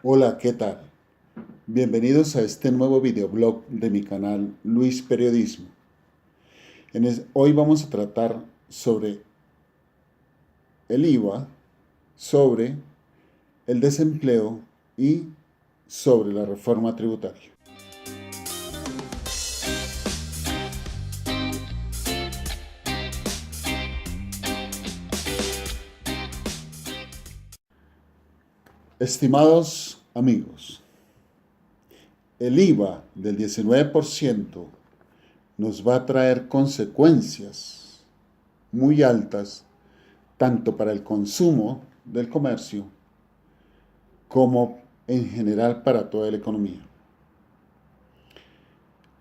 Hola, ¿qué tal? Bienvenidos a este nuevo videoblog de mi canal Luis Periodismo. Hoy vamos a tratar sobre el IVA, sobre el desempleo y sobre la reforma tributaria. Estimados amigos, el IVA del 19% nos va a traer consecuencias muy altas tanto para el consumo del comercio como en general para toda la economía.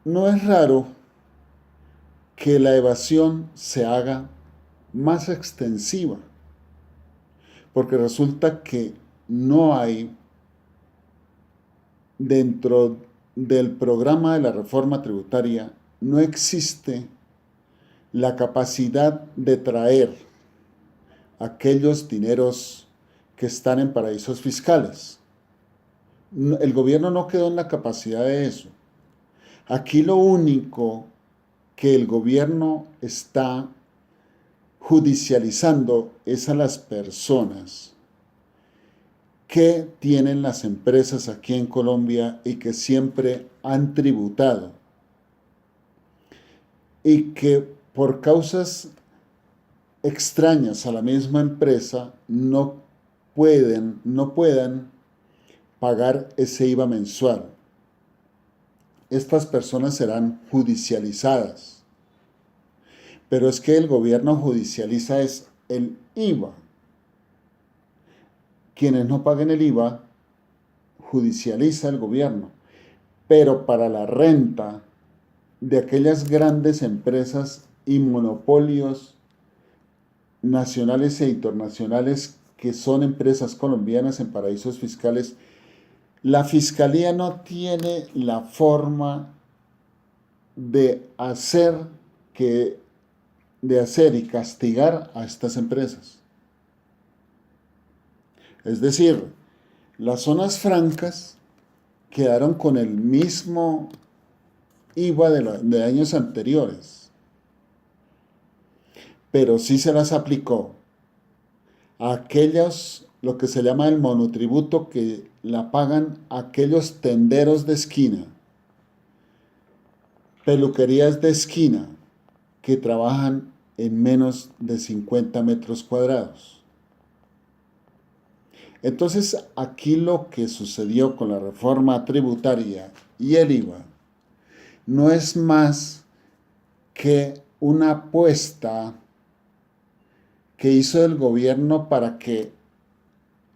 No es raro que la evasión se haga más extensiva, porque resulta que no hay dentro del programa de la reforma tributaria, no existe la capacidad de traer aquellos dineros que están en paraísos fiscales. El gobierno no quedó en la capacidad de eso. Aquí lo único que el gobierno está judicializando es a las personas que tienen las empresas aquí en Colombia y que siempre han tributado y que por causas extrañas a la misma empresa no puedan pagar ese IVA mensual. Estas personas serán judicializadas. Pero es que el gobierno judicializa es el IVA. Quienes no paguen el IVA, judicializa el gobierno. Pero para la renta de aquellas grandes empresas y monopolios nacionales e internacionales que son empresas colombianas en paraísos fiscales, la fiscalía no tiene la forma de hacer y castigar a estas empresas. Es decir, las zonas francas quedaron con el mismo IVA de años anteriores, pero sí se las aplicó a aquellos, lo que se llama el monotributo, que la pagan aquellos tenderos de esquina, peluquerías de esquina, que trabajan en menos de 50 metros cuadrados. Entonces, aquí lo que sucedió con la reforma tributaria y el IVA no es más que una apuesta que hizo el gobierno para que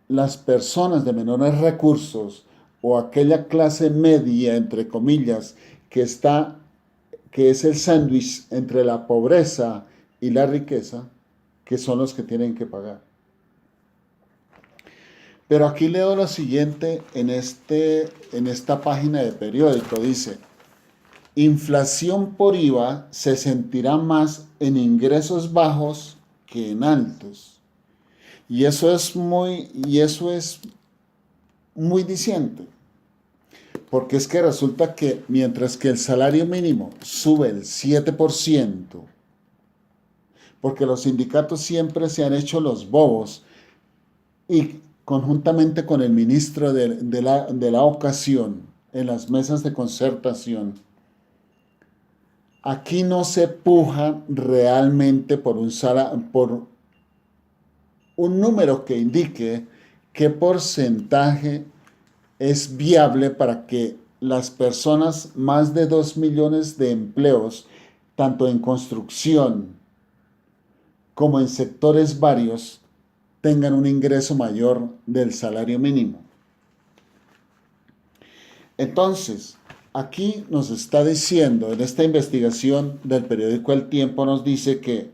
las personas de menores recursos o aquella clase media, entre comillas, que es el sándwich entre la pobreza y la riqueza, que son los que tienen que pagar. Pero aquí leo lo siguiente en esta página de periódico. Dice, inflación por IVA se sentirá más en ingresos bajos que en altos. Y eso es muy diciente. Porque es que resulta que mientras que el salario mínimo sube el 7%, porque los sindicatos siempre se han hecho los bobos y conjuntamente con el ministro de la ocasión en las mesas de concertación, aquí no se puja realmente por un número que indique qué porcentaje es viable para que las personas, más de 2 millones de empleos, tanto en construcción como en sectores varios, tengan un ingreso mayor del salario mínimo. Entonces, aquí nos está diciendo, en esta investigación del periódico El Tiempo, nos dice que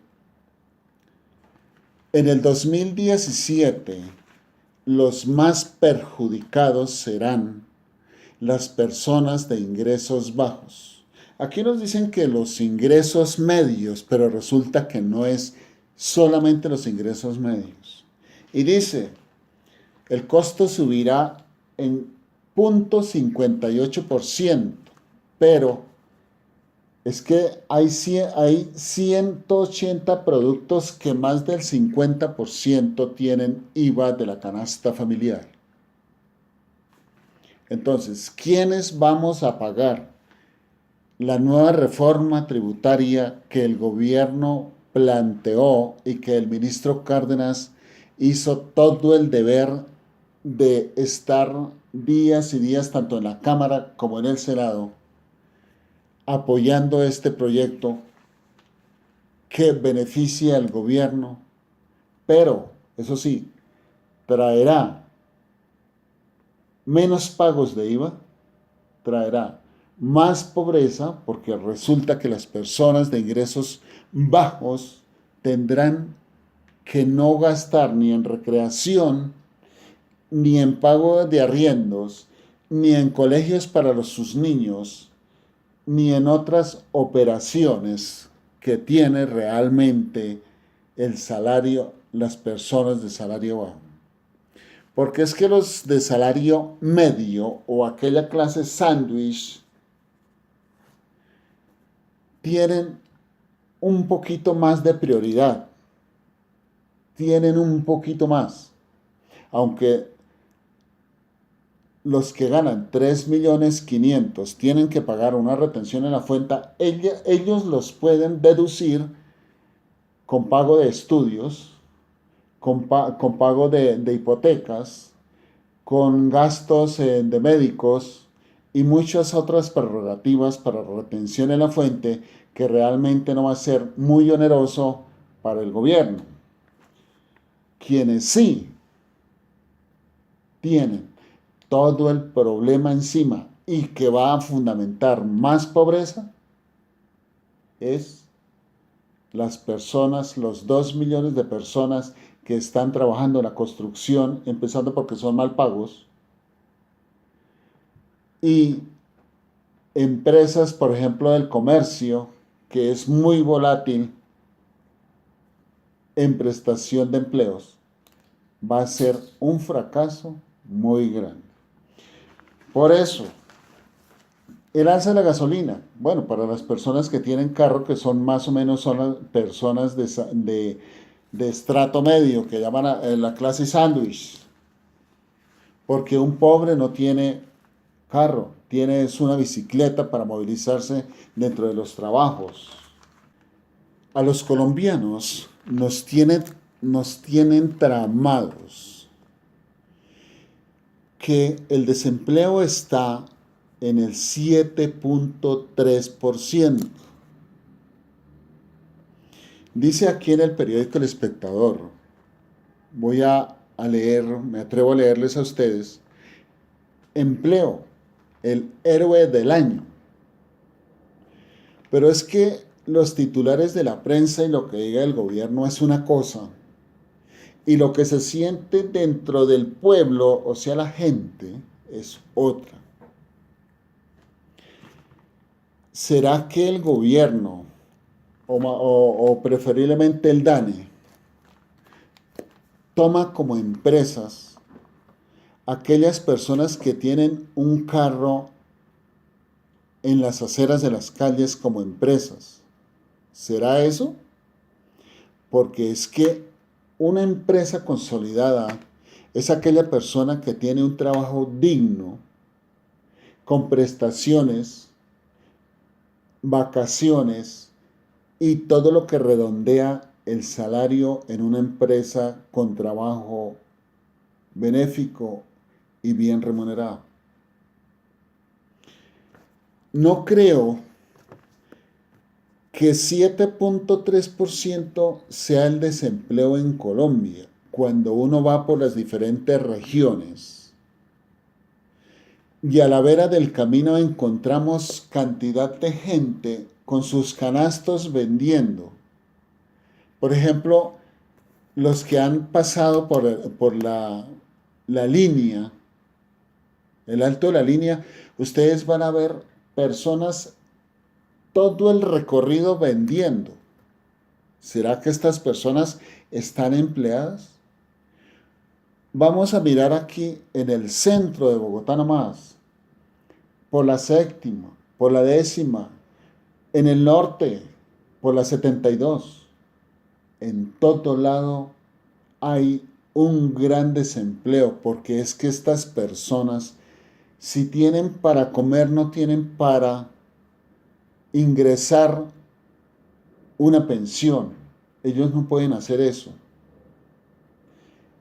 en el 2017 los más perjudicados serán las personas de ingresos bajos. Aquí nos dicen que los ingresos medios, pero resulta que no es solamente los ingresos medios. Y dice, el costo subirá en 0,58%, pero es que hay 180 productos que más del 50% tienen IVA de la canasta familiar. Entonces, ¿quiénes vamos a pagar la nueva reforma tributaria que el gobierno planteó y que el ministro Cárdenas hizo todo el deber de estar días y días tanto en la Cámara como en el Senado apoyando este proyecto que beneficia al gobierno, pero, eso sí, traerá menos pagos de IVA, traerá más pobreza, porque resulta que las personas de ingresos bajos tendrán que no gastar ni en recreación, ni en pago de arriendos, ni en colegios para sus niños, ni en otras operaciones que tiene realmente el salario, las personas de salario bajo. Porque es que los de salario medio o aquella clase sándwich tienen un poquito más de prioridad, tienen un poquito más, aunque los que ganan 3.500.000 tienen que pagar una retención en la fuente, ellos los pueden deducir con pago de estudios, con pago de hipotecas, con gastos de médicos y muchas otras prerrogativas para retención en la fuente que realmente no va a ser muy oneroso para el gobierno. Quienes sí tienen todo el problema encima y que va a fundamentar más pobreza es las personas, los 2 millones de personas que están trabajando en la construcción, empezando porque son mal pagos, y empresas, por ejemplo, del comercio, que es muy volátil en prestación de empleos, va a ser un fracaso muy grande. Por eso, el alza de la gasolina, bueno, para las personas que tienen carro, que son más o menos son las personas de estrato medio, que llaman a la clase sándwich, porque un pobre no tiene carro, tiene una bicicleta para movilizarse dentro de los trabajos. A los colombianos nos tienen tramados que el desempleo está en el 7,3%. Dice aquí en el periódico El Espectador, voy a leer, me atrevo a leerles a ustedes, empleo, el héroe del año. Pero es que los titulares de la prensa y lo que diga el gobierno es una cosa, y lo que se siente dentro del pueblo, o sea, la gente, es otra. ¿Será que el gobierno, o preferiblemente el DANE, toma como empresas aquellas personas que tienen un carro en las aceras de las calles como empresas? ¿Será eso? Porque es que una empresa consolidada es aquella persona que tiene un trabajo digno, con prestaciones, vacaciones y todo lo que redondea el salario en una empresa con trabajo benéfico y bien remunerado. No creo que 7,3% sea el desempleo en Colombia cuando uno va por las diferentes regiones. Y a la vera del camino encontramos cantidad de gente con sus canastos vendiendo. Por ejemplo, los que han pasado por la línea, el alto de la línea, ustedes van a ver personas todo el recorrido vendiendo. ¿Será que estas personas están empleadas? vamos a mirar aquí en el centro de Bogotá nomás, por la séptima, por la décima, en el norte, por la 72. En todo lado hay un gran desempleo, porque es que estas personas, si tienen para comer, no tienen para ingresar una pensión. Ellos no pueden hacer eso.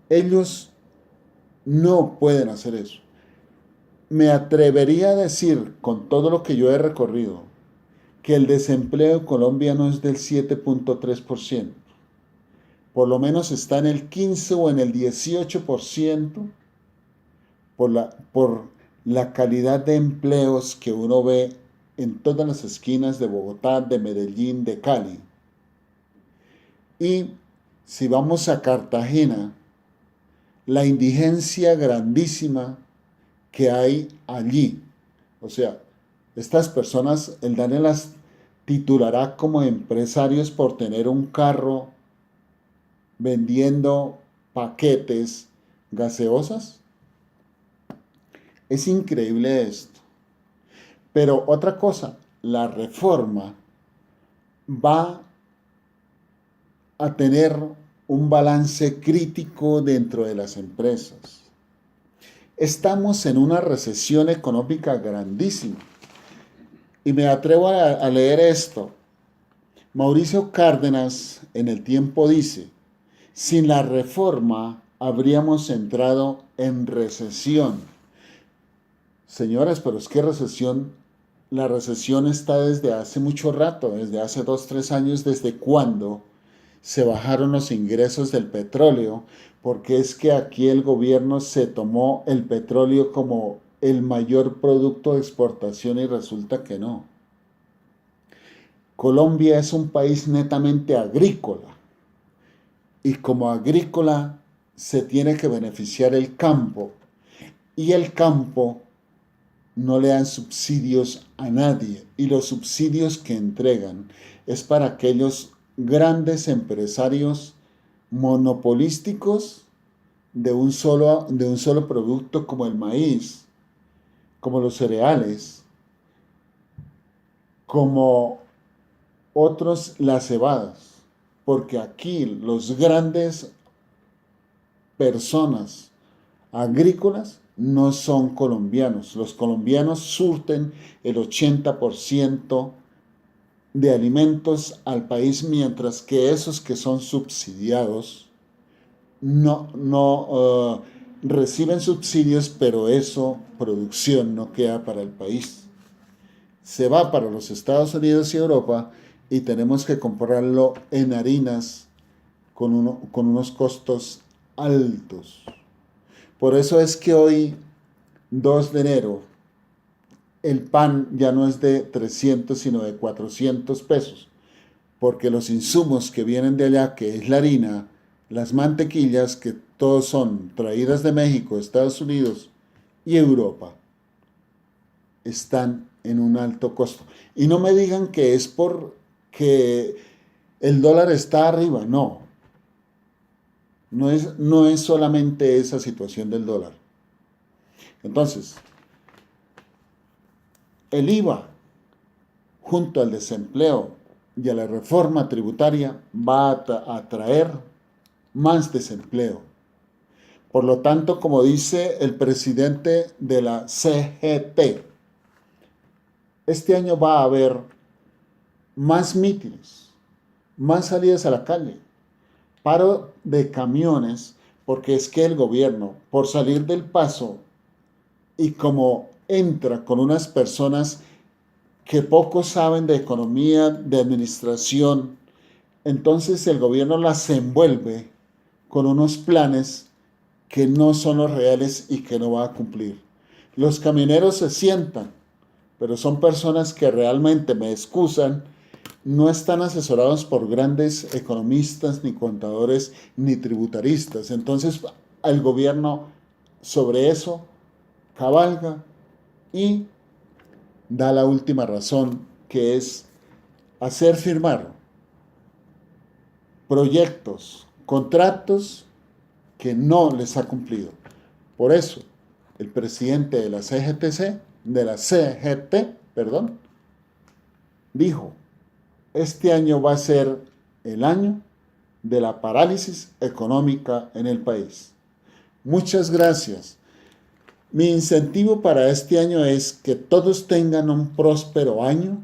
Ellos no pueden hacer eso. Me atrevería a decir, con todo lo que yo he recorrido, que el desempleo en Colombia no es del 7.3%. Por lo menos está en el 15 o en el 18% por la calidad de empleos que uno ve en todas las esquinas de Bogotá, de Medellín, de Cali. Y si vamos a Cartagena, la indigencia grandísima que hay allí. O sea, estas personas, el DANE las titulará como empresarios por tener un carro vendiendo paquetes gaseosas. Es increíble esto. Pero otra cosa, la reforma va a tener un balance crítico dentro de las empresas. Estamos en una recesión económica grandísima. Y me atrevo a leer esto. Mauricio Cárdenas en El Tiempo dice: sin la reforma habríamos entrado en recesión. Señores, pero es que la recesión está desde hace mucho rato, desde hace 2, 3 años, desde cuando se bajaron los ingresos del petróleo, porque es que aquí el gobierno se tomó el petróleo como el mayor producto de exportación y resulta que no. Colombia es un país netamente agrícola y como agrícola se tiene que beneficiar el campo y el campo no le dan subsidios a nadie y los subsidios que entregan es para aquellos grandes empresarios monopolísticos de un solo producto como el maíz, como los cereales, como otros las cebadas, porque aquí los grandes personas agrícolas no son colombianos. Los colombianos surten el 80% de alimentos al país, mientras que esos que son subsidiados no reciben subsidios, pero eso, producción, no queda para el país. Se va para los Estados Unidos y Europa y tenemos que comprarlo en harinas con unos costos altos. Por eso es que hoy, 2 de enero, el pan ya no es de 300, sino de 400 pesos, porque los insumos que vienen de allá, que es la harina, las mantequillas, que todos son traídas de México, Estados Unidos y Europa, están en un alto costo. Y no me digan que es porque el dólar está arriba, no. No es solamente esa situación del dólar. Entonces, el IVA, junto al desempleo y a la reforma tributaria, va a traer más desempleo. Por lo tanto, como dice el presidente de la CGT, este año va a haber más mítines, más salidas a la calle, paro de camiones, porque es que el gobierno, por salir del paso y como entra con unas personas que poco saben de economía, de administración, entonces el gobierno las envuelve con unos planes que no son los reales y que no va a cumplir. Los camioneros se sientan, pero son personas que realmente, me excusan, no están asesorados por grandes economistas, ni contadores, ni tributaristas. Entonces, el gobierno sobre eso cabalga y da la última razón, que es hacer firmar proyectos, contratos que no les ha cumplido. Por eso, el presidente de la CGT, dijo, este año va a ser el año de la parálisis económica en el país. Muchas gracias. Mi incentivo para este año es que todos tengan un próspero año,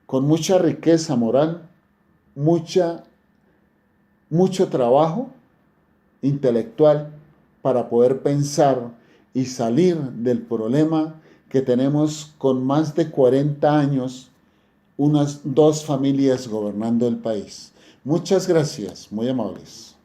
con mucha riqueza moral, mucho trabajo intelectual para poder pensar y salir del problema que tenemos con más de 40 años, unas 2 familias gobernando el país. Muchas gracias, muy amables.